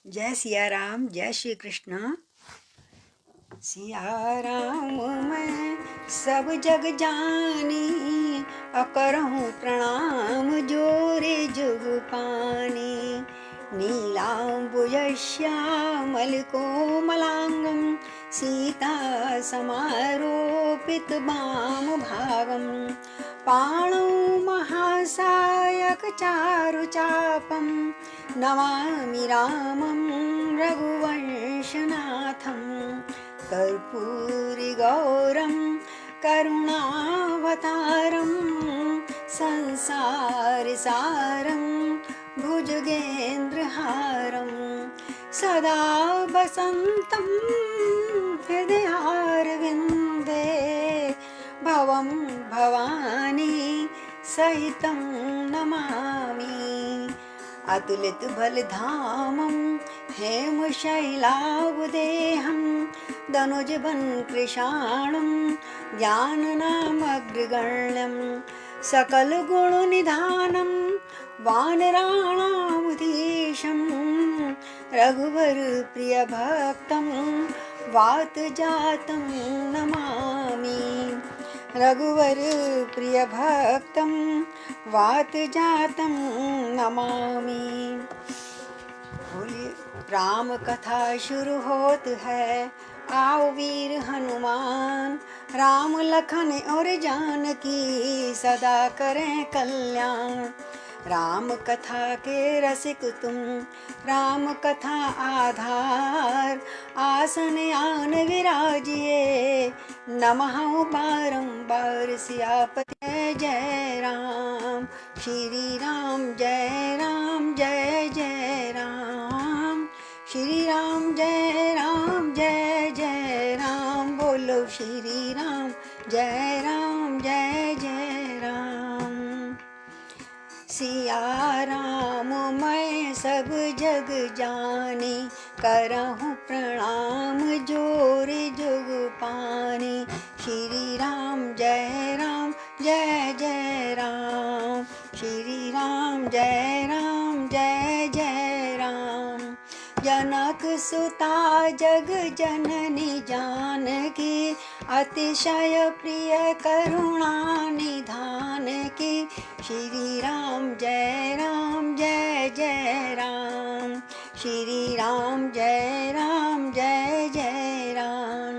जय सिया राम, जय श्री कृष्ण। सिया राम मैं सब जग जानी, अकरहूँ प्रणाम जोरे जुग पानी। नीलाम्बुजश्यामल कोमलांगं, सीता समारोपित वाम भागं। पाणौ महासायक चारुचापं, नमामि रामं रघुवंशनाथं। कर्पूरिगौरं करुणावतारं, संसारसारं भुजगेन्द्रहारं। सदा वसन्तं हृदयारविन्दे, भवं भवानी सहितं नमामि। अतुलित बलधामं हेमशैलावदेहं, दनुजवन कृशाणं ज्ञाननामग्रगण्यं। सकलगुणनिधानं वानराणामधीशं, रघुवरप्रियभक्तं वातजातं नमामि। रघुवरप्रियभक्तं वातजातं नमामि। बोलिए राम कथा शुरू होत है, आओ वीर हनुमान। राम लखन और जानकी सदा करें कल्याण। राम कथा के रसिक तुम, राम कथा आधार। आसन आन विराजिए, नमः बारंबार। सियापति जय जय राम, श्री राम जय राम जय जय राम। श्री राम जय राम जय जय राम। बोलो श्री राम जय राम जय जय राम। सिया राम मैं सब जग जानी, करहूँ प्रणाम जोरे जुग पानी। श्री राम जय राम जय जय राम। श्री राम जय राम जय जय राम। जनक सुता जग जननी जानकी, अतिशय प्रिय करुणा निधान की। श्री राम जय राम जय जय राम। श्री राम जय राम जय जय राम।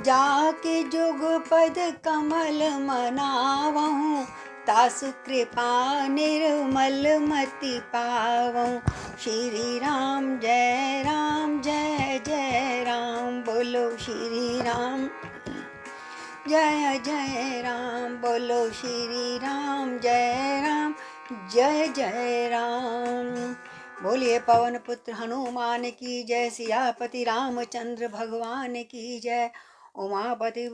जाके जुग पद कमल मनावहूँ, तासु कृपा निर्मल मति पावऊँ। श्री राम जय राम जय जय राम। बोलो श्री राम जय जय राम। बोलो श्री राम जय राम जय जय राम। बोलिए पवन पुत्र हनुमान की जय। सियापति रामचंद्र भगवान की जय। उमापति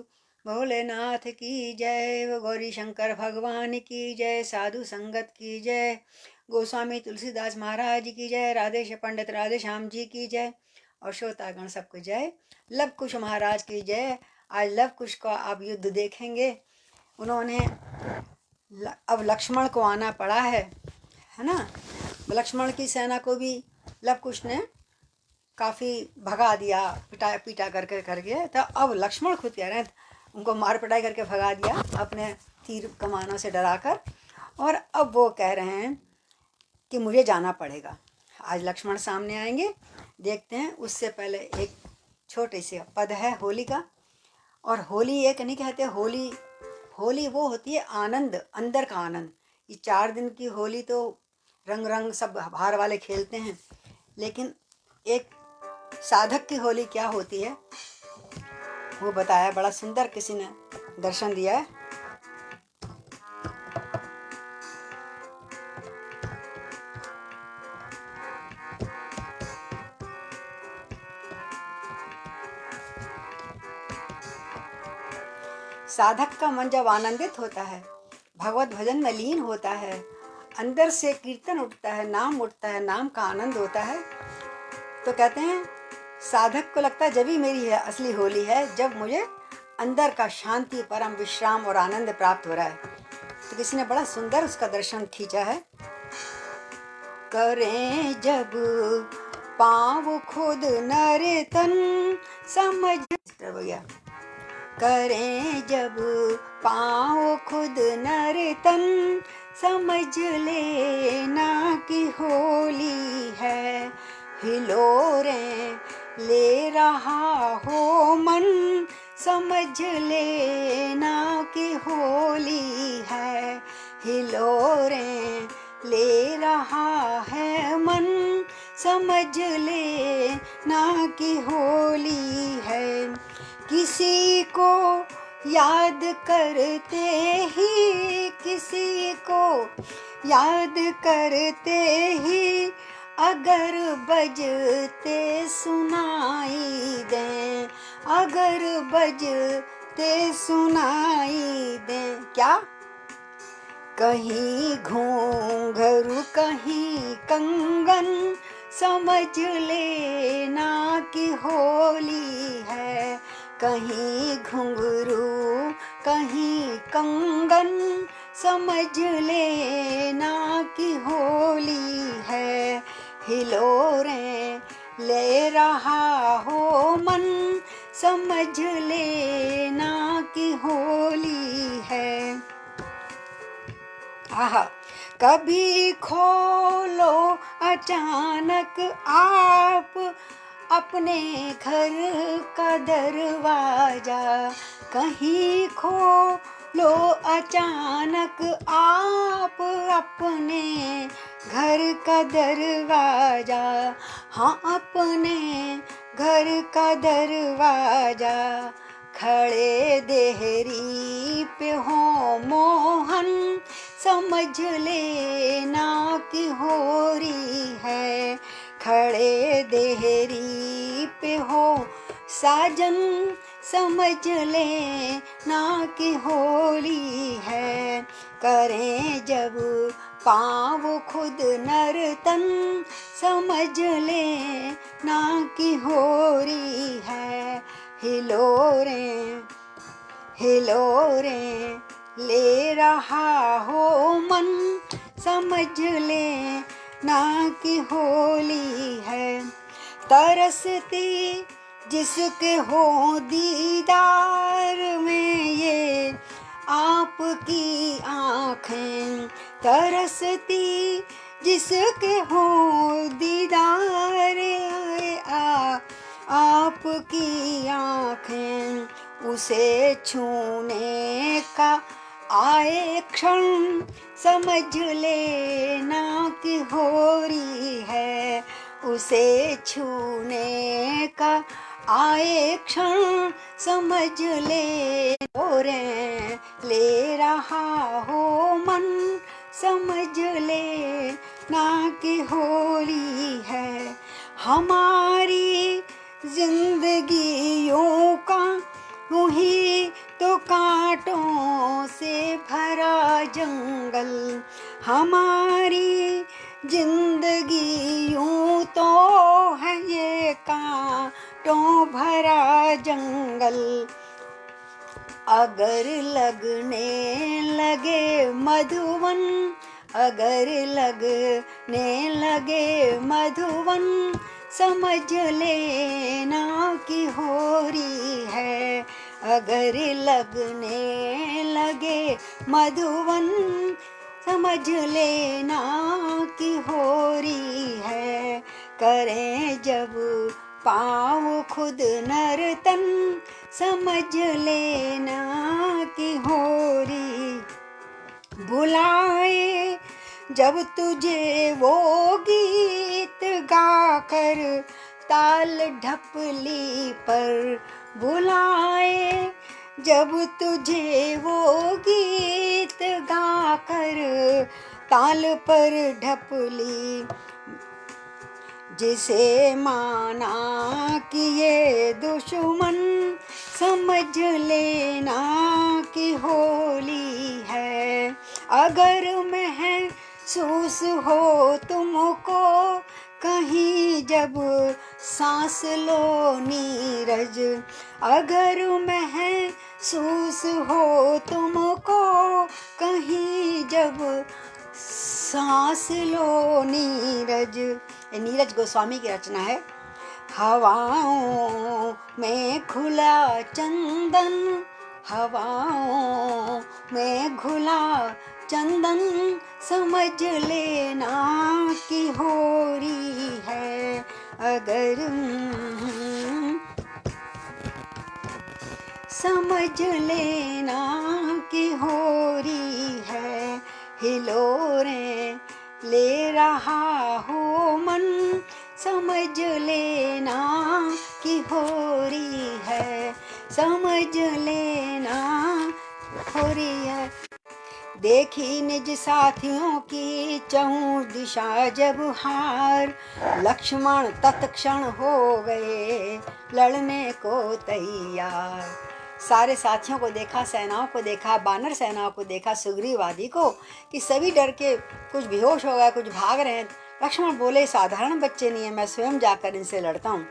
भोलेनाथ की जय। गौरी शंकर भगवान की जय। साधु संगत की जय। गोस्वामी तुलसीदास महाराज की जय। राधेश पंडित राधे श्याम जी की जय। और श्रोतागण सबको जय। लव कुश महाराज की जय। आज लव कुश का आप युद्ध देखेंगे। उन्होंने अब लक्ष्मण को आना पड़ा है ना। लक्ष्मण की सेना को भी लव कुश ने काफ़ी भगा दिया, पीटा करके। तो अब लक्ष्मण खुद कह रहे हैं, उनको मार पिटाई करके भगा दिया अपने तीर कमानों से डराकर। और अब वो कह रहे हैं कि मुझे जाना पड़ेगा। आज लक्ष्मण सामने आएंगे, देखते हैं। उससे पहले एक छोटे से पद है होली का। और होली एक नहीं कहते, होली होली वो होती है आनंद, अंदर का आनंद। ये 4 दिन की होली तो रंग रंग सब बाहर वाले खेलते हैं, लेकिन एक साधक की होली क्या होती है वो बताया, बड़ा सुंदर किसी ने दर्शन दिया है। साधक का मन जब आनंदित होता है, भगवत भजन में लीन होता है, अंदर से कीर्तन उठता है, नाम उठता है, नाम का आनंद होता है, तो कहते हैं साधक को लगता है जब ही मेरी है असली होली है, जब मुझे अंदर का शांति, परम विश्राम और आनंद प्राप्त हो रहा है। तो किसी ने बड़ा सुंदर उसका दर्शन खींचा है। करें जब पाँव खुद नर्तन समझ भैया करें जब पाँव खुद नर्तन समझ लेना कि होली है। हिलोरें ले रहा हो मन समझ लेना कि होली है। हिलोरें ले रहा है मन समझ लेना कि होली है। किसी को याद करते ही किसी को याद करते ही अगर बजते सुनाई दें, अगर बजते सुनाई दें क्या कहीं घूंघरू कहीं कंगन समझ लेना कि होली है। कहीं घुंघरू कहीं कंगन समझ लेना कि होली है। हिलोरें ले रहा हो मन समझ लेना कि होली है। आहा कभी खोलो अचानक आप अपने घर का दरवाजा, कहीं खोलो अचानक आप अपने घर का दरवाजा, हाँ अपने घर का दरवाजा। खड़े देहरी पे हो मोहन समझ लेना कि होरी है। खड़े देहरी पे हो साजन समझ लेना कि होली है। करें जब पाँव खुद नर्तन समझ लेना कि होरी है। हिलोरें हिलोरें ले रहा हो मन समझ लेना कि होली है। तरसती जिसके हो दीदार में ये आपकी आँखें, तरसती जिसके हो दीदार आपकी आँखें, उसे छूने का आए क्षण समझ लेना कि होरी है। उसे छूने का आए क्षण समझ ले रहा हो मन समझ लेना कि होली है। हमारी जिंदगी यूं का वही तो कांटों से भरा जंगल, हमारी जिंदगी यूं तो है ये कांटों भरा जंगल। अगर लगने लगे मधुवन, अगर लगने लगे मधुवन समझ लेना कि होरी है। अगर लगने लगे मधुवन समझ लेना कि होरी है। करें जब पाँव खुद नर्तन समझ लेना कि होरी। बुलाए जब तुझे वो गीत गाकर ताल ढपली पर, बुलाए जब तुझे वो गीत गाकर ताल पर ढपली, जिसे माना कि ये दुश्मन समझ लेना कि होली है। अगर महसूस हो तुमको कहीं जब सांस लो नीरज, अगर महसूस हो तुमको कहीं जब सांस लो नीरज, ये नीरज गोस्वामी की रचना है। हवाओं में खुला चंदन, हवाओं में घुला चंदन, समझ लेना कि होरी है अगर, समझ लेना कि होरी है। हिलोरें ले रहा हो मन, समझ लेना कि होरी है, समझ लेना होरी है। देखी निज साथियों की चहु दिशा जब हार, लक्ष्मण तत्क्षण हो गए लड़ने को तैयार। सारे साथियों को देखा, सेनाओं को देखा, बानर सेनाओं को देखा, सुग्रीव आदि को, कि सभी डर के कुछ बेहोश हो गए, कुछ भाग रहे हैं। लक्ष्मण बोले साधारण बच्चे नहीं है, मैं स्वयं जाकर इनसे लड़ता हूँ।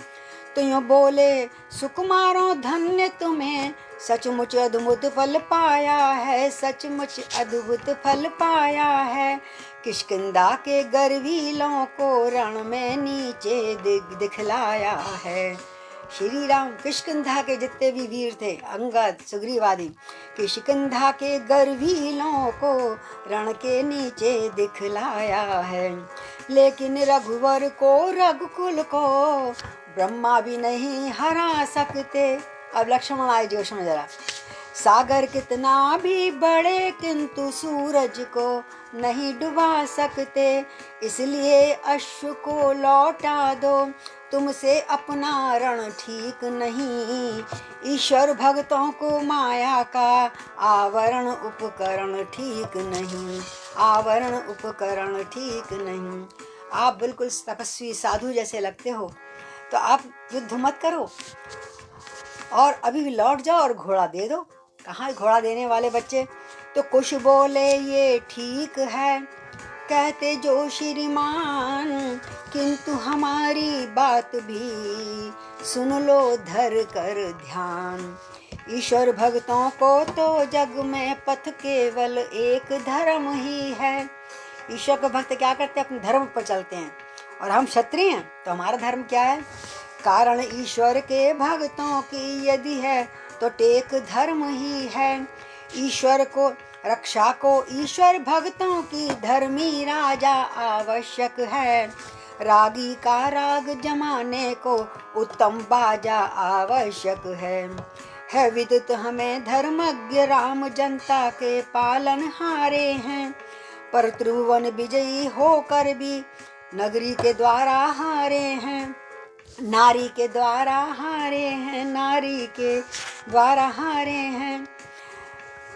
तो यूँ बोले सुकुमारों धन्य तुम्हें, सचमुच अद्भुत फल पाया है, सचमुच अद्भुत फल पाया है। किष्किंधा के गर्वीलों को रण में नीचे दिखलाया है। श्री राम किष्किंधा के जितने भी वीर थे, अंगद, सुग्रीव आदि, किष्किंधा के गर्वीलों को रण के नीचे दिखलाया है। लेकिन रघुवर को, रघुकुल को ब्रह्मा भी नहीं हरा सकते। अब लक्ष्मण आए जोश में जरा। सागर कितना भी बड़े किंतु सूरज को नहीं डुबा सकते, इसलिए अश्व को लौटा दो, तुमसे अपना रण ठीक नहीं। ईश्वर भक्तों को माया का आवरण उपकरण ठीक नहीं, आवरण उपकरण ठीक नहीं। आप बिल्कुल तपस्वी साधु जैसे लगते हो, तो आप युद्ध मत करो और अभी भी लौट जाओ और घोड़ा दे दो। कहाँ घोड़ा देने वाले बच्चे? तो कुछ बोले ये ठीक है, कहते जो श्रीमान, किंतु हमारी बात भी सुन लो धर कर ध्यान। ईश्वर भक्तों को तो जग में पथ केवल एक धर्म ही है। ईश्वर के भक्त क्या करते हैं? अपने धर्म पर चलते हैं। और हम क्षत्रिय हैं तो हमारा धर्म क्या है? कारण ईश्वर के भक्तों की यदि है तो टेक धर्म ही है। ईश्वर को रक्षा को ईश्वर भक्तों की धर्मी राजा आवश्यक है। रागी का राग जमाने को उत्तम बाजा आवश्यक है विदित हमें धर्मज्ञ राम जनता के पालन हारे हैं, पर त्रिभुवन विजयी होकर भी नगरी के द्वारा हारे हैं, नारी के द्वारा हारे हैं, नारी के द्वारा हारे हैं।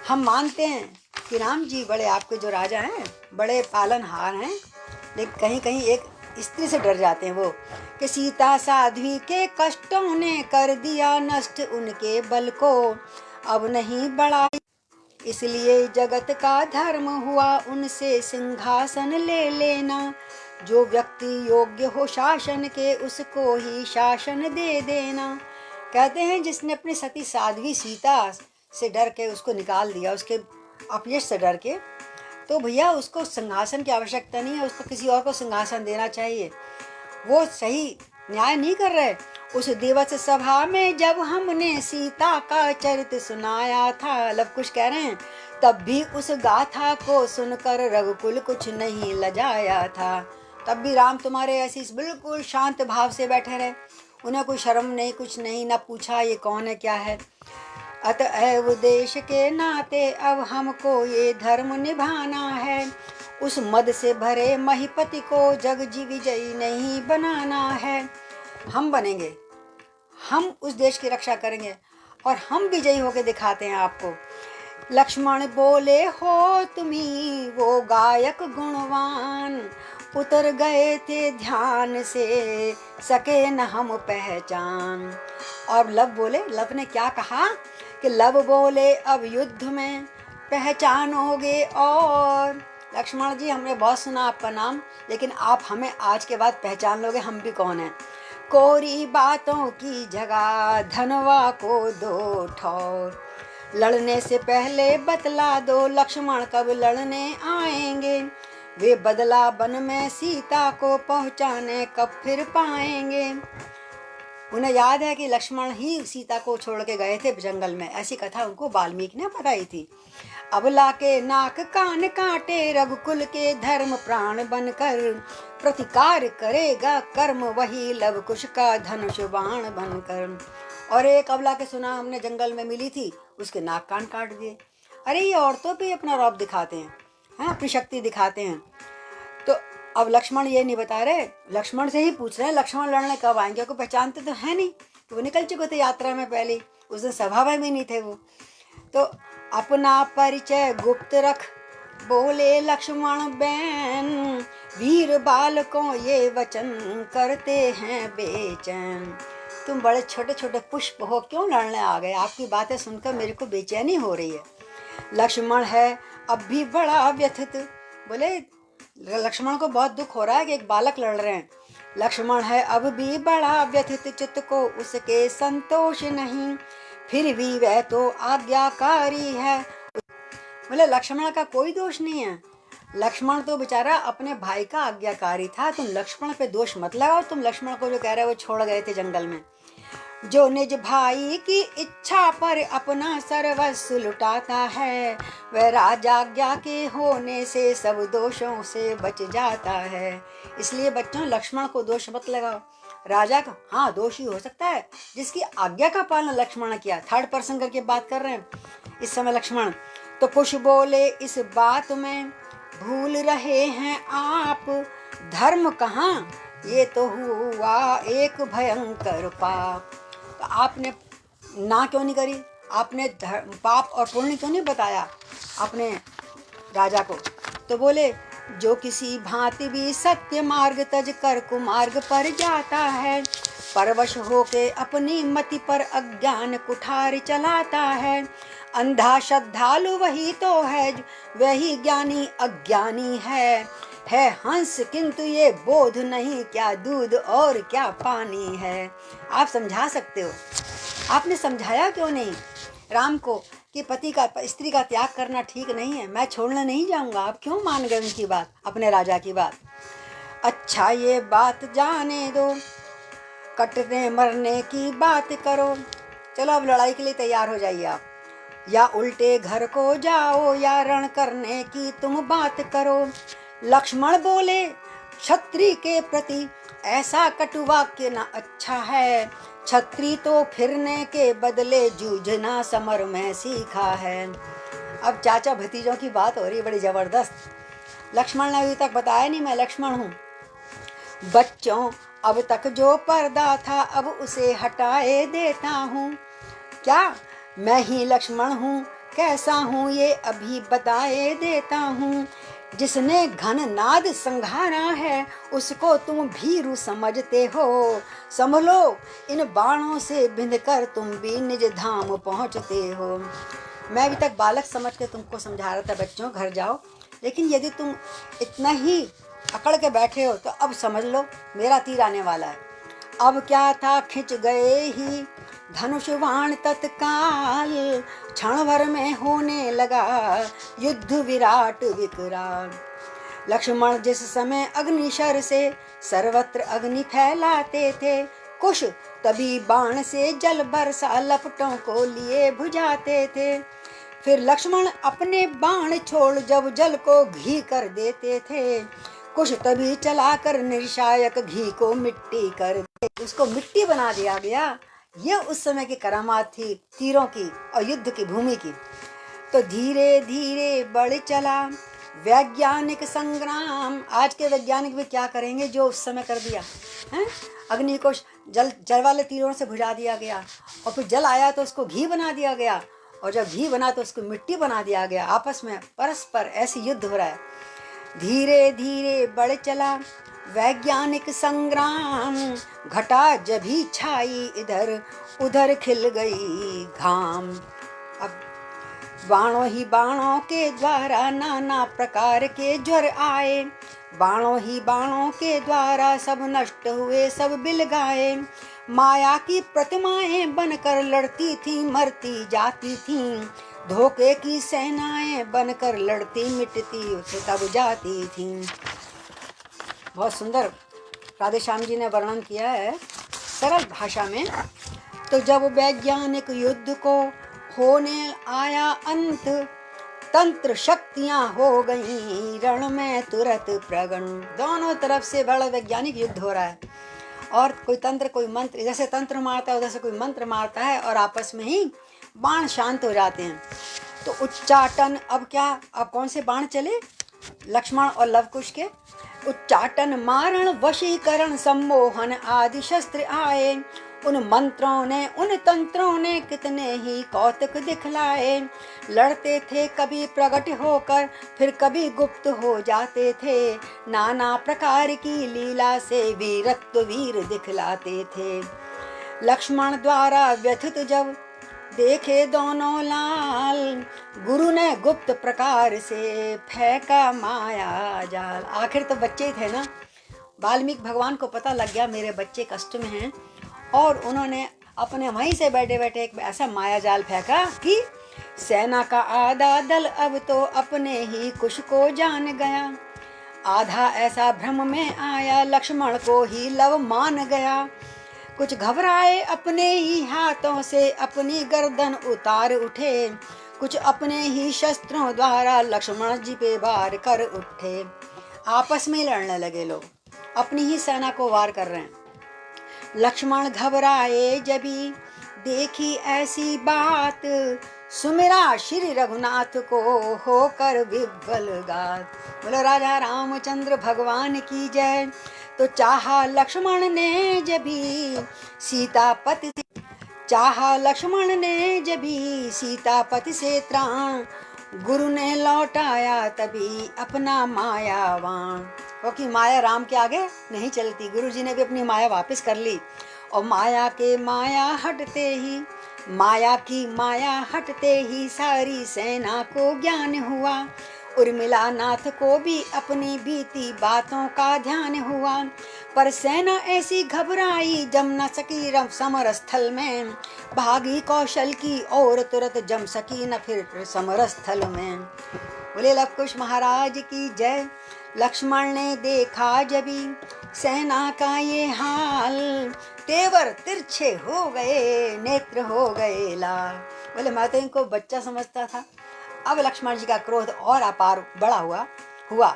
हम मानते हैं कि राम जी बड़े आपके जो राजा हैं बड़े पालनहार हैं, लेकिन कहीं कहीं एक स्त्री से डर जाते हैं वो, कि सीता साध्वी के कष्टों ने कर दिया नष्ट उनके बल को, अब नहीं बढ़ा, इसलिए जगत का धर्म हुआ उनसे सिंहासन ले लेना। जो व्यक्ति योग्य हो शासन के उसको ही शासन दे देना। कहते हैं जिसने अपनी सती साध्वी सीता से डर के उसको निकाल दिया, उसके अपयश से डर के, तो भैया उसको सिंहासन की आवश्यकता नहीं है, उसको किसी और को सिंहासन देना चाहिए। वो सही न्याय नहीं कर रहे। उस दिवस सभा में जब हमने सीता का चरित सुनाया था, लव कुश कह रहे हैं, तब भी उस गाथा को सुनकर रघुकुल कुछ नहीं लजाया था। तब भी राम तुम्हारे ऐसी बिल्कुल शांत भाव से बैठे रहे, उन्हें कोई शर्म नहीं, कुछ नहीं, ना पूछा ये कौन है क्या है। अतएव देश के नाते अब हमको ये धर्म निभाना है, उस मद से भरे महिपति को जग जी विजयी नहीं बनाना है। हम बनेंगे, हम उस देश की रक्षा करेंगे और हम विजयी होके दिखाते हैं आपको। लक्ष्मण बोले हो तुम्ही वो गायक गुणवान, उतर गए थे ध्यान से सके न हम पहचान। और लव बोले, लव ने क्या कहा कि लव बोले अब युद्ध में पहचानोगे। और लक्ष्मण जी हमने बहुत सुना आपका नाम, लेकिन आप हमें आज के बाद पहचान लोगे हम भी कौन हैं। कोरी बातों की जगह धनवा को दो ठौर, लड़ने से पहले बतला दो लक्ष्मण कब लड़ने आएंगे। वे बदला वन में सीता को पहुंचाने कब फिर पाएंगे। उन्हें याद है कि लक्ष्मण ही सीता को छोड़ के गए थे जंगल में, ऐसी कथा उनको वाल्मीकि ने बताई थी। अबला के नाक कान काटे रघुकुल के धर्म प्राण बनकर, प्रतिकार करेगा कर्म वही लव कुश का धनुष बाण बनकर। और एक अबला के सुना हमने जंगल में मिली थी, उसके नाक कान काट दिए। अरे ये औरतों पे अपना रौब दिखाते हैं, अपनी शक्ति दिखाते हैं। तो अब लक्ष्मण ये नहीं बता रहे, लक्ष्मण से ही पूछ रहे हैं लक्ष्मण लड़ने कब आएंगे, को पहचानते तो है नहीं, तो वो निकल चुके थे यात्रा में पहले, उस दिन सभा में भी नहीं थे वो। तो अपना परिचय गुप्त रख बोले लक्ष्मण बैन, वीर बालकों ये वचन करते हैं बेचैन। तुम बड़े छोटे छोटे पुष्प हो, क्यों लड़ने आ गए? आपकी बातें सुनकर मेरे को बेचैनी हो रही है। लक्ष्मण है अब भी बड़ा व्यथित, बोले लक्ष्मण को बहुत दुख हो रहा है कि एक बालक लड़ रहे हैं। लक्ष्मण है अब भी बड़ा व्यथित, चित्त को उसके संतोष नहीं, फिर भी वह तो आज्ञाकारी है। बोले लक्ष्मण का कोई दोष नहीं है, लक्ष्मण तो बेचारा अपने भाई का आज्ञाकारी था, तुम लक्ष्मण पे दोष मत लगाओ। तुम लक्ष्मण को जो कह रहे हो वो छोड़ गए थे जंगल में। जो निज भाई की इच्छा पर अपना सर्वस्व लुटाता है, वह राजाज्ञा के होने से सब दोषों से बच जाता है। इसलिए बच्चों लक्ष्मण को दोष मत लगाओ। राजा का हाँ दोषी हो सकता है जिसकी आज्ञा का पालन लक्ष्मण ने किया। थर्ड पर्सन करके बात कर रहे हैं इस समय लक्ष्मण। तो कुछ बोले इस बात में भूल रहे हैं आप, धर्म कहाँ ये तो हुआ एक भयंकर पाप। तो आपने ना क्यों नहीं करी, आपने पाप और पुण्य क्यों नहीं बताया अपने राजा को? तो बोले जो किसी भांति भी सत्य मार्ग तज कर कुमार्ग पर जाता है, परवश होके अपनी मति पर अज्ञान कुठार चलाता है। अंधा श्रद्धालु वही तो है, वही ज्ञानी अज्ञानी है हंस किंतु ये बोध नहीं, क्या दूध और क्या पानी है। आप समझा सकते हो, आपने समझाया क्यों नहीं राम को कि पति का स्त्री का त्याग करना ठीक नहीं है, मैं छोड़ने नहीं जाऊंगा। आप क्यों मान गए उनकी बात, अपने राजा की बात? अच्छा ये बात जाने दो, कटने मरने की बात करो। चलो अब लड़ाई के लिए तैयार हो जाइए आप, या उल्टे घर को जाओ या रण करने की तुम बात करो। लक्ष्मण बोले क्षत्रिय के प्रति ऐसा कटु वाक्य न अच्छा है, क्षत्रिय तो फिरने के बदले जूझना समर में सीखा है। अब चाचा भतीजों की बात हो रही बड़ी जबरदस्त। लक्ष्मण ने अभी तक बताया नहीं मैं लक्ष्मण हूँ। बच्चों अब तक जो पर्दा था अब उसे हटाए देता हूँ, क्या मैं ही लक्ष्मण हूँ, कैसा हूँ ये अभी बताए देता हूँ। जिसने घन नाद संघारा है उसको तुम भीरू समझते हो, संभलो इन बाणों से बिंध कर तुम भी निज धाम पहुँचते हो। मैं अभी तक बालक समझ के तुमको समझा रहा था बच्चों घर जाओ, लेकिन यदि तुम इतना ही अकड़ के बैठे हो तो अब समझ लो मेरा तीर आने वाला है। अब क्या था खिंच गए ही धनुष बाण तत्काल, क्षण भर में होने लगा युद्ध विराट विकराल। लक्ष्मण जिस समय अग्निशर से सर्वत्र अग्नि फैलाते थे, कुश तभी बाण से जल बरसा लपटों को लिए बुझाते थे। फिर लक्ष्मण अपने बाण छोड़ जब जल को घी कर देते थे, कुश तभी चलाकर निर्शायक घी को मिट्टी कर दे, उसको मिट्टी बना दिया गया। ये उस समय की करामात थी तीरों की और युद्ध की भूमि की। तो धीरे धीरे बढ़ चला वैज्ञानिक संग्राम। आज के वैज्ञानिक भी क्या करेंगे जो उस समय कर दिया है। अग्नि को जल वाले तीरों से बुझा दिया गया, और फिर जल आया तो उसको घी बना दिया गया, और जब घी बना तो उसको मिट्टी बना दिया गया। आपस में परस्पर ऐसी युद्ध हो रहा है। धीरे धीरे बढ़ चला वैज्ञानिक संग्राम, घटा जब ही छाई इधर उधर खिल गई घाम। अब बाणों ही बाणों के द्वारा नाना प्रकार के ज्वर आए, बाणों ही बाणों के द्वारा सब नष्ट हुए सब बिल गाए। माया की प्रतिमाएं बनकर लड़ती थी मरती जाती थीं, धोखे की सेनाएं बनकर लड़ती मिटती उसे तब जाती थी। बहुत सुंदर राधेश्याम जी ने वर्णन किया है सरल भाषा में। तो जब वैज्ञानिक युद्ध को होने आया अंत, तंत्र शक्तियां हो गई रण में तुरंत प्रगण। दोनों तरफ से बड़ा वैज्ञानिक युद्ध हो रहा है और कोई तंत्र कोई मंत्र, जैसे तंत्र मारता है उधर से कोई मंत्र मारता है और आपस में ही बाण शांत हो जाते हैं। तो उच्चाटन, अब क्या, अब कौन से बाण चले, लक्ष्मण और लवकुश के। उच्चाटन, मारण, वशीकरण, सम्मोहन आदि शस्त्र आए। उन मंत्रों ने उन तंत्रों ने कितने ही कौतुक दिखलाए। लड़ते थे कभी प्रकट होकर फिर कभी गुप्त हो जाते थे। नाना प्रकार की लीला से वीरत्व वीर दिखलाते थे। लक्ष्मण द्वारा व्यथित जब देखे दोनों लाल, गुरु ने गुप्त प्रकार से फेंका माया जाल। आखिर तो बच्चे थे ना, वाल्मीकि भगवान को पता लग गया मेरे बच्चे कष्ट में हैं, और उन्होंने अपने वहीं से बैठे बैठे एक ऐसा माया जाल फेंका कि सेना का आधा दल अब तो अपने ही कुश को जान गया। आधा ऐसा भ्रम में आया लक्ष्मण को ही लव मान गया। कुछ घबराए अपने ही हाथों से अपनी गर्दन उतार उठे। कुछ अपने ही शस्त्रों द्वारा लक्ष्मण जी पे वार कर उठे। आपस में लड़ने लगे लोग, अपनी ही सेना को वार कर रहे हैं। लक्ष्मण घबराए जभी देखी ऐसी बात, सुमिरा श्री रघुनाथ को होकर विह्वल गात। बोलो राजा रामचंद्र भगवान की जय। तो चाहा लक्ष्मण ने जभी सीतापति, चाहा लक्ष्मण ने जभी सीतापति से त्राण, गुरु ने लौटाया तभी अपना मायावान। क्योंकि माया राम के आगे नहीं चलती, गुरु जी ने भी अपनी माया वापस कर ली। और माया के माया हटते ही, माया की माया हटते ही सारी सेना को ज्ञान हुआ। उर्मिला नाथ को भी अपनी बीती बातों का ध्यान हुआ। पर सेना ऐसी घबराई जम न सकी समर स्थल में, भागी कौशल की और तुरंत जम सकी न फिर समर स्थल में। बोले लवकुश महाराज की जय। लक्ष्मण ने देखा जभी सेना का ये हाल, तेवर तिरछे हो गए नेत्र हो गए लाल। बोले मैं तो इनको बच्चा समझता था। अब लक्ष्मण जी का क्रोध और अपार बड़ा हुआ।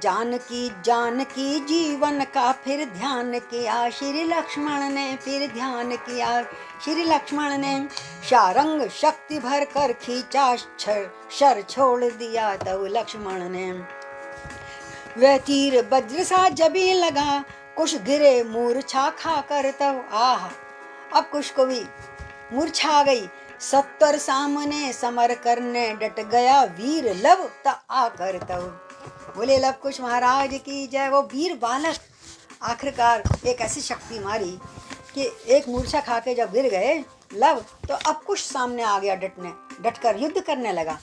जानकी जीवन का फिर ध्यान किया श्री लक्ष्मण ने, फिर ध्यान किया श्री लक्ष्मण ने। शारंग शक्ति भर कर खींचा शर छोड़ दिया तब लक्ष्मण ने। वह तीर वज्र सा जबी लगा, कुश गिरे मूर्छा खाकर तब। आह, अब कुश को भी मूर्छा आ गई। 70 सामने समर करने डट गया वीर लव आकर तब। बोले लव कुश महाराज की जय। वो वीर बालक आखिरकार एक ऐसी शक्ति मारी कि एक मूर्छा खा के जब गिर गए लव, तो अब कुश सामने आ गया डटकर युद्ध करने लगा।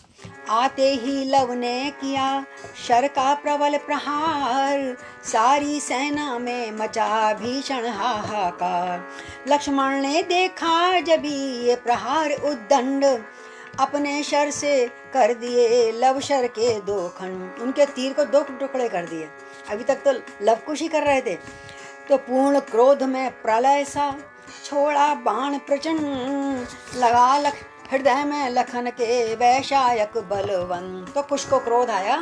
आते ही लव ने किया शर का प्रबल प्रहार, सारी सेना में मचा भीषण हाहाकार। लक्ष्मण ने देखा जभी ये प्रहार उद्दंड, अपने शर से कर दिए लव शर के 2 खंड। उनके तीर को 2 टुकड़े कर दिए। अभी तक तो लवकुश ही कर रहे थे। तो पूर्ण क्रोध में प्रलय सा छोड़ा बाण प्रचंड, लगा हृदय में लखन के वैशायक बलवंत। तो कुश को क्रोध आया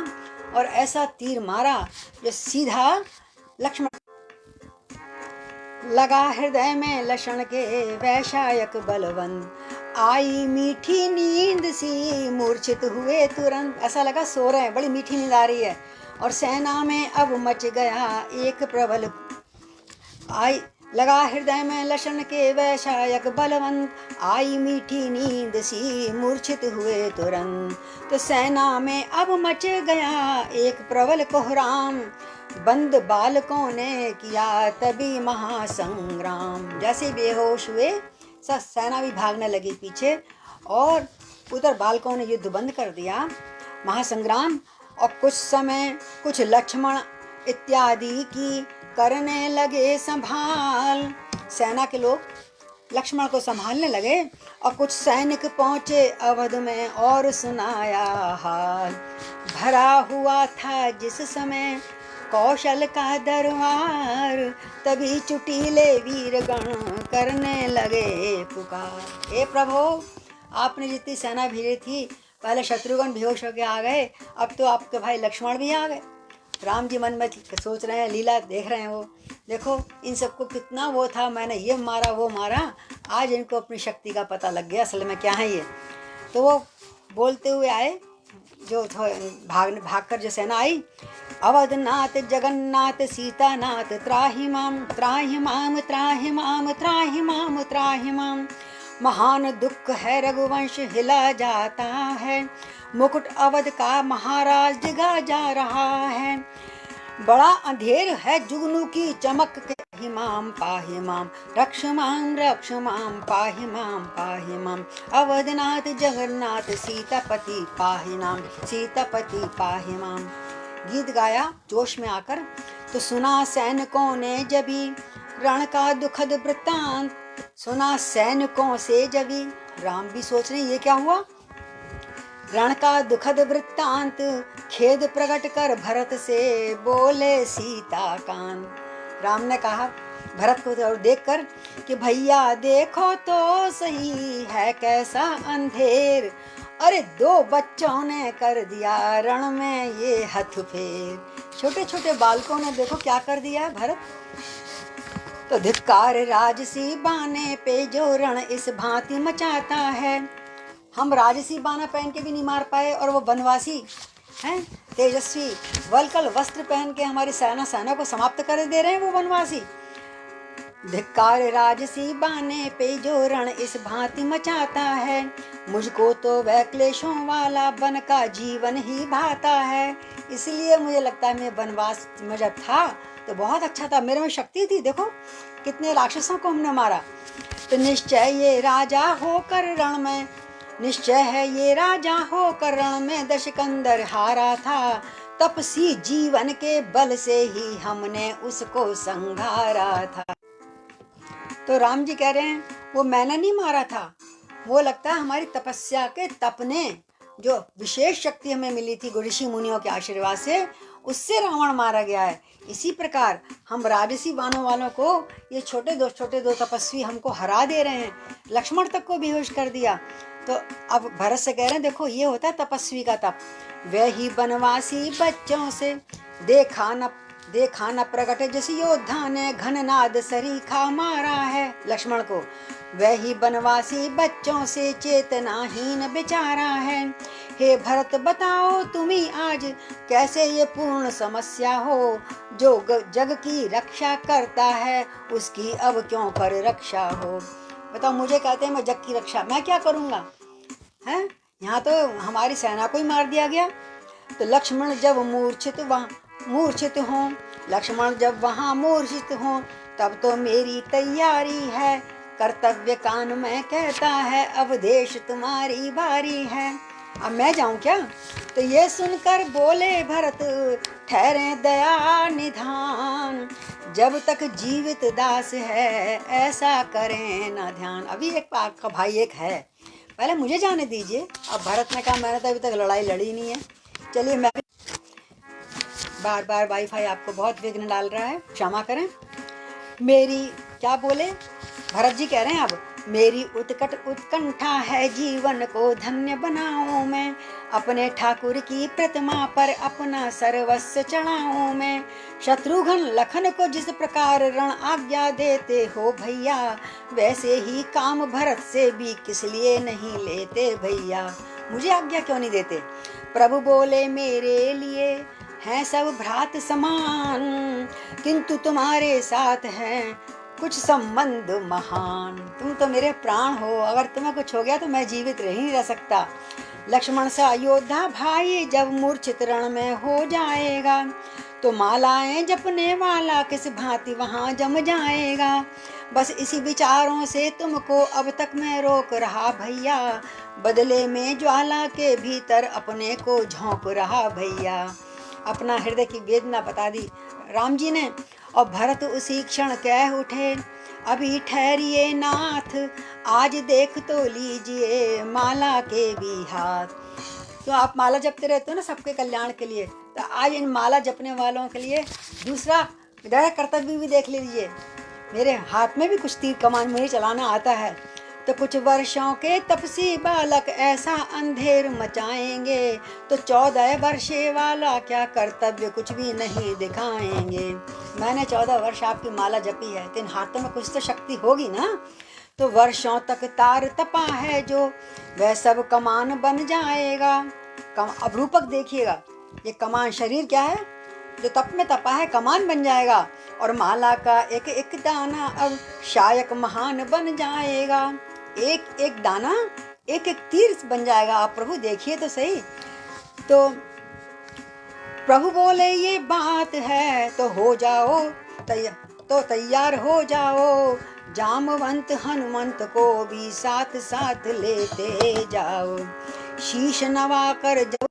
और ऐसा तीर मारा जो सीधा लक्ष्मण लगा हृदय में लक्षण के वैशायक बलवंत। आई मीठी नींद सी मूर्छित हुए तुरंत। ऐसा लगा सो रहे हैं, बड़ी मीठी नींद आ रही है। और सेना में अब मच गया एक प्रबल। आई लगा हृदय में लक्षण के वैशायक बलवंत, आई मीठी नींद सी मूर्छित हुए तुरंत। तो सेना में अब मच गया एक प्रबल कोहराम, बंद बालकों ने किया तभी महासंग्राम। जैसे बेहोश हुए सब सेना भी भागने लगी पीछे, और उधर बालकों ने युद्ध बंद कर दिया। महासंग्राम। और कुछ समय कुछ लक्ष्मण इत्यादि की करने लगे संभाल। सेना के लोग लक्ष्मण को संभालने लगे और कुछ सैनिक पहुंचे अवध में और सुनाया हाल। भरा हुआ था जिस समय कौशल का दरबार, तभी चुटीले वीरगण करने लगे पुकार। हे प्रभु, आपने जितनी सेना भेजी थी, पहले शत्रुघ्न बेहोश होके आ गए, अब तो आपके भाई लक्ष्मण भी आ गए। राम जी मन में सोच रहे हैं, लीला देख रहे हैं, वो देखो इन सबको कितना वो था, मैंने ये मारा वो मारा, आज इनको अपनी शक्ति का पता लग गया असल में क्या है ये। तो वो बोलते हुए आए, जो भाग कर जो सेना आई, अवधनाथ जगन्नाथ सीतानाथ त्राहि माम त्राहि माम त्राहि माम त्राहि माम त्राहि माम। महान दुख है रघुवंश हिला जाता है, मुकुट अवध का महाराज डिगा जा रहा है। बड़ा अंधेर है जुगनू की चमक के, हिमाम पाहि माम रक्ष माम पाहि माम। अवधनाथ जगन्नाथ सीतापति पाहि नाम, सीतापति पाहि माम। गीत गाया जोश में आकर। तो सुना सैनिकों ने जबी रण का दुखद वृत्तांत, सुना सैनिकों से जबी। राम भी सोच रहे ये क्या हुआ। रण का दुखद वृत्तांत खेद प्रकट कर भरत से बोले सीता कांत। राम ने कहा भरत को और देखकर कि भैया देखो तो सही है कैसा अंधेर, अरे दो बच्चों ने कर दिया रण में ये हथ फेर। छोटे छोटे बालकों ने देखो क्या कर दिया है भरत। तो धिक्कार राजसी बाने पे जो रण इस भांति मचाता है। हम राजसी बाना पहन के भी नहीं मार पाए, और वो बनवासी हैं तेजस्वी वलकल वस्त्र पहन के हमारी सेना को समाप्त कर दे रहे हैं वो बनवासी। धिक्कार राजसी बाने पे जो रण इस भांति मचाता है, मुझको तो वह क्लेशों वाला बन का जीवन ही भाता है। इसलिए मुझे लगता है मैं वनवास में जब था तो बहुत अच्छा था, मेरे में शक्ति थी। देखो कितने राक्षसों को हमने मारा। तो निश्चय ये राजा होकर रण में, निश्चय है ये राजा होकर रण में दशकंदर हारा था। तपसी जीवन के बल से ही हमने उसको संघारा था। तो राम जी कह रहे हैं वो मैंने नहीं मारा था, वो लगता है हमारी तपस्या के तप ने, जो विशेष शक्ति हमें मिली थी ऋषि मुनियों के आशीर्वाद से, उससे रावण मारा गया है। इसी प्रकार हम राजसी बानों वालों को ये छोटे दो तपस्वी हमको हरा दे रहे हैं, लक्ष्मण तक को बेहोश कर दिया। तो अब भरत से कह रहे हैं देखो ये होता है तपस्वी का तप। वही बनवासी बच्चों से देखा न प्रकट जिस योद्धा ने घननाद सरीखा मारा है लक्ष्मण को। वही बनवासी बच्चों से चेतनाहीन बेचारा है। हे भरत बताओ तुम्ही आज कैसे ये पूर्ण समस्या हो, जो जग की रक्षा करता है उसकी अब क्यों पर रक्षा हो। बताओ मुझे कहते हैं मैं जग की रक्षा, मैं क्या करूँगा हैं। यहाँ तो हमारी सेना को ही मार दिया गया। तो लक्ष्मण जब मूर्छित हों, लक्ष्मण जब वहाँ मूर्छित हों, तब तो मेरी तैयारी है। कर्तव्य कान में कहता है अब देश तुम्हारी बारी है। अब मैं जाऊं क्या। तो ये सुनकर बोले भरत ठहरे दया निधान, जब तक जीवित दास है ऐसा करें ना ध्यान। अभी एक आपका भाई एक है, पहले मुझे जाने दीजिए। अब भरत ने कहा मैंने तो अभी तक लड़ाई लड़ी नहीं है, चलिए मैं बार वाईफाई आपको बहुत विघ्न डाल रहा है, क्षमा करें। मेरी क्या बोले भरत जी कह रहे हैं अब मेरी उत्कंठा है जीवन को धन्य बनाऊं मैं, अपने ठाकुर की प्रतिमा पर अपना सर्वस्व चढ़ाऊं मैं। शत्रुघ्न लखन को जिस प्रकार रण आज्ञा देते हो भैया, वैसे ही काम भरत से भी किस लिए नहीं लेते भैया। मुझे आज्ञा क्यों नहीं देते। प्रभु बोले मेरे लिए हैं सब भ्रात समान, किंतु तुम्हारे साथ हैं कुछ संबंध महान। तुम तो मेरे प्राण हो, अगर तुम्हें कुछ हो गया तो मैं जीवित रह नहीं रह सकता। लक्ष्मण सा योद्धा भाई जब मूर्छित रण में हो जाएगा, तो मालाएं जपने वाला किस भांति वहाँ जम जाएगा। बस इसी विचारों से तुमको अब तक मैं रोक रहा भैया, बदले में ज्वाला के भीतर अपने को झोंक रहा भैया। अपना हृदय की वेदना बता दी राम जी ने। और भरत उसी क्षण कह उठे, अभी ठहरिए नाथ, आज देख तो लीजिए माला के भी हाथ। तो आप माला जपते रहते हो ना सबके कल्याण के लिए, तो आज इन माला जपने वालों के लिए दूसरा दया कर्तव्य भी देख लीजिए। मेरे हाथ में भी कुछ तीर कमान मुझे चलाना आता है। तो कुछ वर्षों के तपसी बालक ऐसा अंधेर मचाएंगे, तो 14 वर्षे वाला क्या कर्तव्य कुछ भी नहीं दिखाएंगे। मैंने 14 वर्ष आपकी माला जपी है, तो इन हाथों में कुछ तो शक्ति होगी ना। तो वर्षों तक तार तपा है जो, वह सब कमान बन जाएगा। अब रूपक देखिएगा, ये कमान शरीर क्या है, जो तप में तपा है कमान बन जाएगा, और माला का एक एक दाना अब शायक महान बन जाएगा। एक एक दाना एक एक तीर बन जाएगा। आप प्रभु देखिए तो सही। तो प्रभु बोले ये बात है तो हो जाओ तैयार हो जाओ, जामवंत हनुमंत को भी साथ साथ लेते जाओ। शीश नवा कर जब,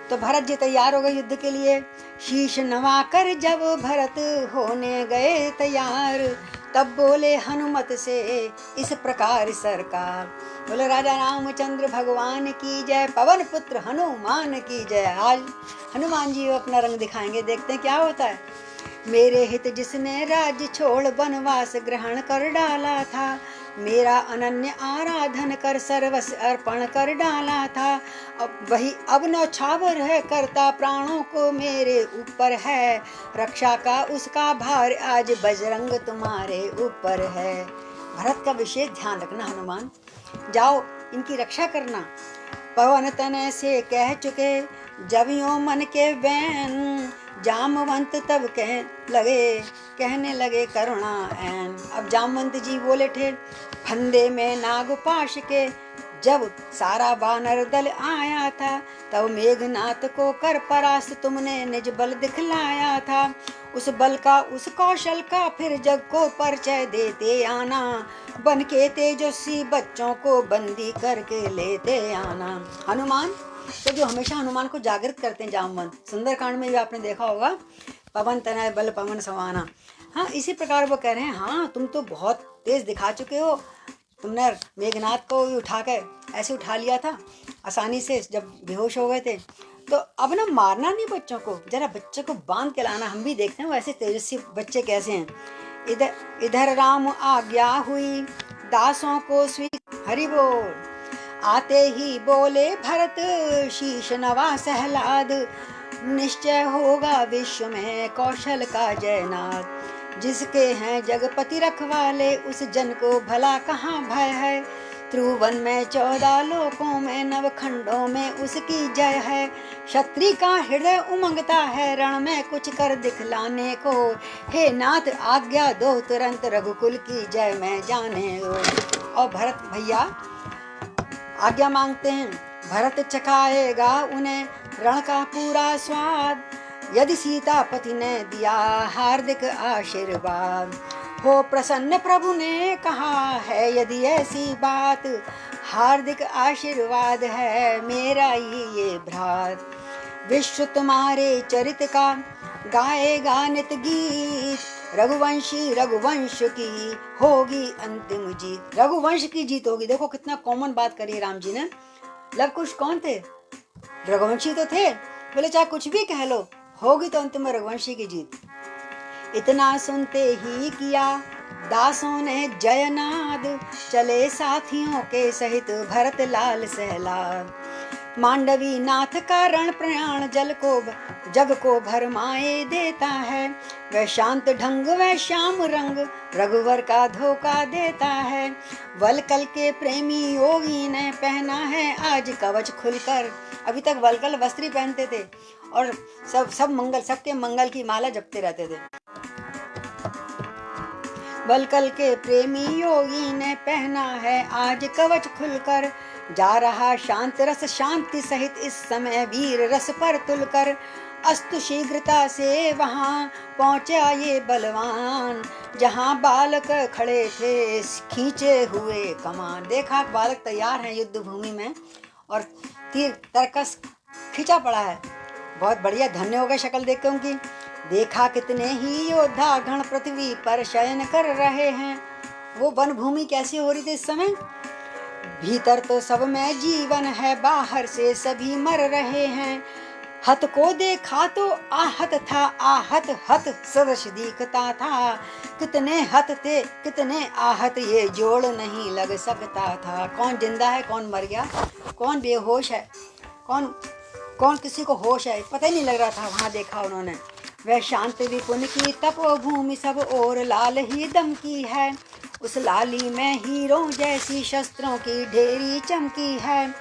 तो भरत जी तैयार हो गए युद्ध के लिए। शीश नवा कर जब भरत होने गए तैयार, तब बोले हनुमत से इस प्रकार सरकार। बोले राजा रामचंद्र भगवान की जय, पवन पुत्र हनुमान की जय। आज हनुमान जी अपना रंग दिखाएंगे, देखते हैं क्या होता है। मेरे हित जिसने राज्य छोड़ वनवास ग्रहण कर डाला था, मेरा अनन्य आराधन कर सर्वस्व अर्पण कर डाला था, अब वही अब नौछावर है करता प्राणों को मेरे ऊपर है, रक्षा का उसका भार आज बजरंग तुम्हारे ऊपर है। भरत का विशेष ध्यान रखना हनुमान, जाओ इनकी रक्षा करना। पवन तनय से कह चुके जब यो मन के वैन, जामवंत तब कहने लगे करुणा ऐन। अब जामवंत जी बोले थे, फंदे में नाग पाश के जब सारा वानर दल आया था, तब मेघनाथ को कर परास्त तुमने निज बल दिखलाया था। उस बल का उस कौशल का फिर जग को परिचय देते आना, बन के तेजस्वी बच्चों को बंदी करके लेते आना। हनुमान तो जो हमेशा हनुमान को जागृत करते हैं जामवंत, सुंदरकांड में भी आपने देखा होगा, पवन तनय बल पवन समाना। हाँ, इसी प्रकार वो कह रहे हैं, हाँ तुम तो बहुत तेज दिखा चुके हो, तुमने मेघनाथ को उठा कर ऐसे उठा लिया था आसानी से जब बेहोश हो गए थे। तो अब ना मारना नहीं बच्चों को, जरा बच्चे को बांध के लाना, हम भी देखते हैं वैसे तेजस्वी बच्चे कैसे हैं। इधर राम आज्ञा हुई दासों को स्वीकार, हरि बोल। आते ही बोले भरत शीश नवा सहलाद, निश्चय होगा विश्व में कौशल का जयनाद। जिसके हैं जगपति रखवाले उस जन को भला कहाँ भय है, त्रिभुवन में 14 लोकों में नवखंडों में उसकी जय है। क्षत्रिय का हृदय उमंगता है रण में कुछ कर दिखलाने को, हे नाथ आज्ञा दो तुरंत रघुकुल की जय मैं जाने हो। और भरत भैया आज्ञा मांगते हैं, भरत चखाएगा उन्हें रण का पूरा स्वाद, यदि सीतापति ने दिया हार्दिक आशीर्वाद। हो प्रसन्न प्रभु ने कहा है यदि ऐसी बात, हार्दिक आशीर्वाद है मेरा ही ये भ्रात। विश्व तुम्हारे चरित का गाएगा नित गीत, रघुवंशी रघुवंश की होगी अंतिम जीत। रघुवंश की जीत होगी। देखो कितना कॉमन बात करी राम जी ने। लव कुश कौन थे? रघुवंशी तो थे। बोले चाहे कुछ भी कह लो, होगी तो अंतिम में रघुवंशी की जीत। इतना सुनते ही किया दासों ने जयनाद, चले साथियों के सहित भरत लाल सहलाद। मांडवी नाथ का रण प्रयाण जग को भरमाए देता है, वह शांत ढंग वह श्याम रंग रघुवर का धोखा देता है। वलकल के प्रेमी योगी ने पहना है आज कवच खुलकर, अभी तक वलकल वस्त्र पहनते थे और सबके मंगल की माला जपते रहते थे। वलकल के प्रेमी योगी ने पहना है आज कवच खुलकर, जा रहा शांत रस शांति सहित इस समय वीर रस पर तुलकर। अस्तु शीघ्रता से वहां पहुंचा ये बलवान, जहां बालक खड़े थे खींचे हुए कमान। देखा बालक तैयार हैं युद्ध भूमि में और तीर तरकस खींचा पड़ा है। बहुत बढ़िया, धन्य हो गए शक्ल देख के उनकी। देखा कितने ही योद्धा गण पृथ्वी पर शयन कर रहे हैं। वो वन भूमि कैसी हो रही थी इस समय? भीतर तो सब में जीवन है, बाहर से सभी मर रहे हैं। हत को देखा तो आहत था, आहत हत सदृश दिखता था। कितने हत थे कितने आहत, ये जोड़ नहीं लग सकता था। कौन जिंदा है कौन मर गया, कौन बेहोश है कौन कौन किसी को होश है, पता ही नहीं लग रहा था। वहां देखा उन्होंने। वह शांत विपुन की तपोभूमि सब और लाल ही दम की है। उस लाली में हीरों जैसी शस्त्रों की ढेरी चमकी है।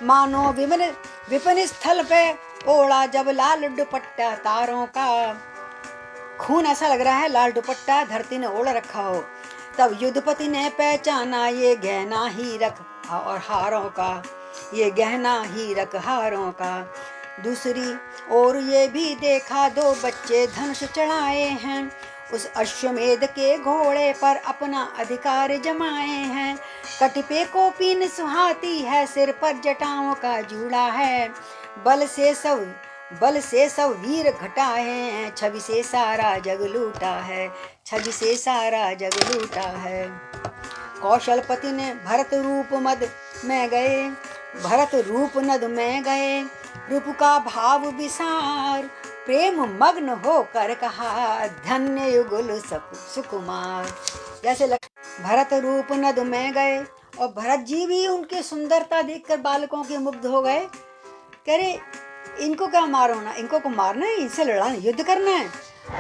मानो विपिन स्थल पे ओढ़ा जब लाल दुपट्टा तारों का। खून ऐसा लग रहा है लाल दुपट्टा धरती ने ओढ़ रखा हो। तब युद्धपति ने पहचाना ये गहना हीरक और हारों का, ये गहना हीरक हारों का। दूसरी और ये भी देखा दो बच्चे धनुष चढ़ाए हैं। उस अश्वमेध के घोड़े पर अपना अधिकार जमाए हैं। कटिपे को पीन सुहाती है, सिर पर जटाओं का जूड़ा है। बल से सब वीर घटाए हैं, छवि से सारा जग लूटा है, छवि से सारा जग लूटा है। कौशलपति ने भरत रूप मद में गए, भरत रूप नद में गए। रूप का भाव विसार, प्रेम मग्न होकर कहा, धन्य युगुल सुकुमार। जैसे भरत रूप नद में गए और भरत जी भी उनकी सुंदरता देखकर बालकों के मुग्ध हो गए। कह रहे इनको क्या मारो ना, इनको को मारना है, इनसे लड़ना, युद्ध करना है।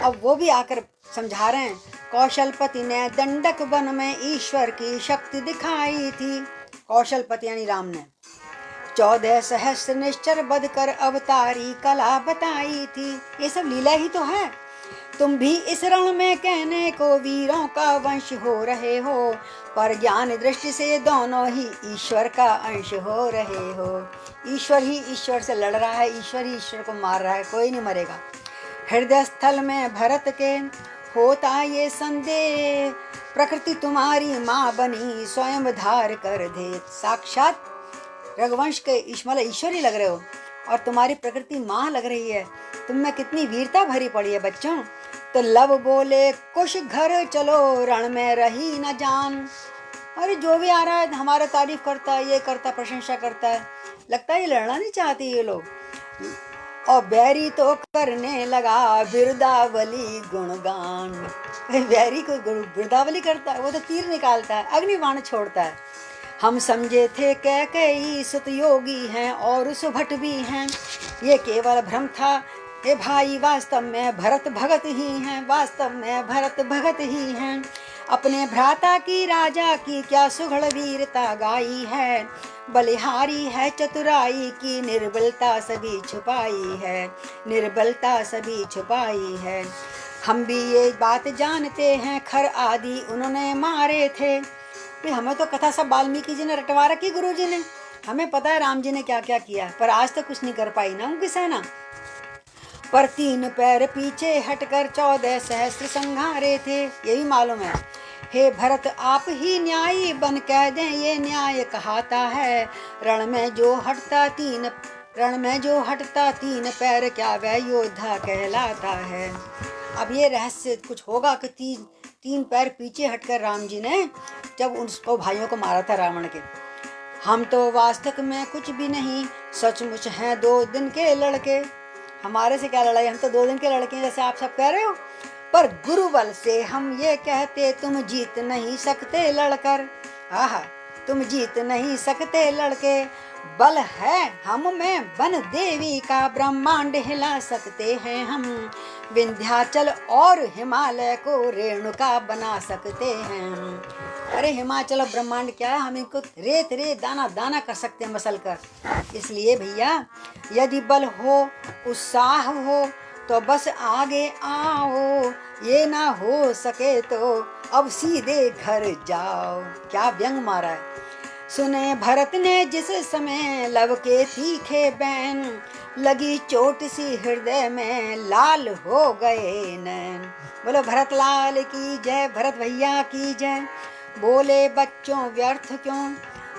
अब वो भी आकर समझा रहे हैं। कौशलपति ने दंडक वन में ईश्वर की शक्ति दिखाई थी। कौशलपति यानी राम ने 14 सहस्त्र निश्चर बध कर अवतारी कला बताई थी। ये सब लीला ही तो है। तुम भी इस रण में कहने को वीरों का वंश हो रहे हो, पर ज्ञान दृष्टि से दोनों ही ईश्वर का अंश हो रहे हो। ईश्वर ही ईश्वर से लड़ रहा है, ईश्वर ही ईश्वर को मार रहा है, कोई नहीं मरेगा। हृदय स्थल में भरत के होता ये संदेह, प्रकृति तुम्हारी माँ बनी स्वयं धार कर दे। साक्षात रघुवंश के ईश्वर ही लग रहे हो और तुम्हारी प्रकृति माँ लग रही है। तुम में कितनी वीरता भरी पड़ी है बच्चों। तो लव बोले कुछ घर चलो, रण में रही न जान। अरे जो भी आ रहा है हमारा तारीफ करता है, ये करता, प्रशंसा करता है, लगता है ये लड़ना नहीं चाहते ये लोग। और बैरी तो करने लगा बिरदावली गुणगान। बैरी को बिरदावली करता है, वो तो तीर निकालता है, अग्निबाण छोड़ता है। हम समझे थे कैकेयी सुत योगी हैं और सुभट भी हैं, ये केवल भ्रम था हे भाई, वास्तव में भरत भगत ही हैं, वास्तव में भरत भगत ही हैं। अपने भ्राता की राजा की क्या सुघड़ वीरता गाई है, बलिहारी है चतुराई की, निर्बलता सभी छुपाई है, निर्बलता सभी छुपाई है। हम भी ये बात जानते हैं, खर आदि उन्होंने मारे थे। हमें तो कथा सब वाल्मीकि जी ने रटवा रखी, गुरु जी ने, हमें पता है राम जी ने क्या क्या किया, पर आज तक कुछ नहीं कर पाई ना उनकी सेना। पर 3 पैर पीछे हटकर 14 सहस्त्र संघारे थे, यही मालूम है। हे भरत आप ही न्यायी बन कह दें, ये न्याय कहाता है। रण में जो हटता 3 पैर, क्या वह योद्धा कहलाता है। अब ये रहस्य कुछ होगा कि 3 पैर पीछे हटकर राम जी ने जब उसको भाइयों को मारा था रावण के। हम तो वास्तव में कुछ भी नहीं, सचमुच हैं 2 दिन के लड़के। हमारे से क्या लड़ाई, हम तो 2 दिन के लड़के हैं जैसे आप सब कह रहे हो। पर गुरु बल से हम ये कहते, तुम जीत नहीं सकते लड़कर। आहा, तुम जीत नहीं सकते लड़के। बल है हम में बन देवी का, ब्रह्मांड हिला सकते हैं हम। विंध्याचल और हिमालय को रेणुका बना सकते हैं हम। अरे हिमाचल और ब्रह्मांड क्या है, हम इनको रेत दाना दाना कर सकते हैं मसल कर। इसलिए भैया यदि बल हो, उत्साह हो तो बस आगे आओ, ये ना हो सके तो अब सीधे घर जाओ। क्या व्यंग मारा है। सुने भरत ने जिस समय लव के तीखे बैन, लगी चोट सी हृदय में लाल हो गए नैन। बोलो भरत लाल की जय, भरत भैया की जय। बोले बच्चों व्यर्थ क्यों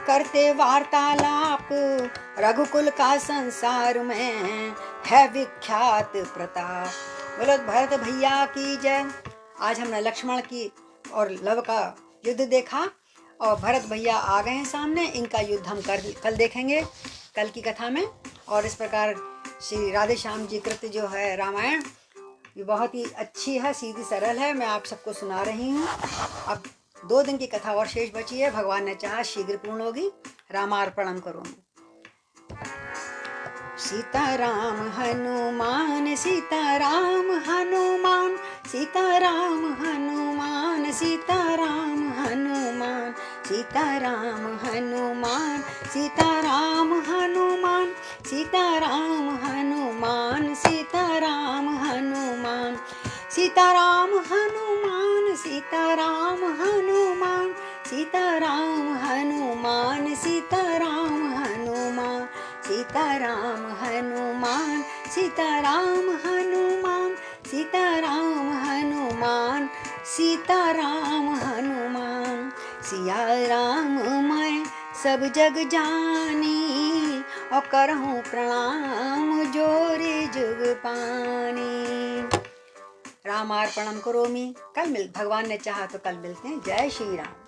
करते वार्तालाप, रघुकुल का संसार में है विख्यात प्रताप। बोलो भरत भैया की जय। आज हमने लक्ष्मण की और लव का युद्ध देखा और भरत भैया आ गए हैं सामने। इनका युद्ध हम कल देखेंगे, कल की कथा में। और इस प्रकार श्री राधे श्याम जी कृत जो है रामायण, ये बहुत ही अच्छी है, सीधी सरल है। मैं आप सबको सुना रही हूँ। अब 2 दिन की कथा और शेष बची है, भगवान ने चाहा शीघ्र पूर्ण होगी। रामार्पणम करोमि। सीताराम हनुमान, सीताराम हनुमान, सीताराम हनुमान, सीताराम हनुमान, सीताराम हनुमान, सीताराम हनुमान, सीताराम हनुमान, सीताराम हनुमान, सीताराम हनुमान, सीताराम हनुमान, सीताराम हनुमान, सीताराम हनुमान, सीताराम हनुमान, सीताराम हनुमान, सीताराम हनुमान, सीताराम हनुमान। सिया राम मैं सब जग जानी, और करहूँ प्रणाम जोरे जुग पानी। रामार्पणम करोमि। कल भगवान ने चाहा तो कल मिलते हैं। जय श्री राम।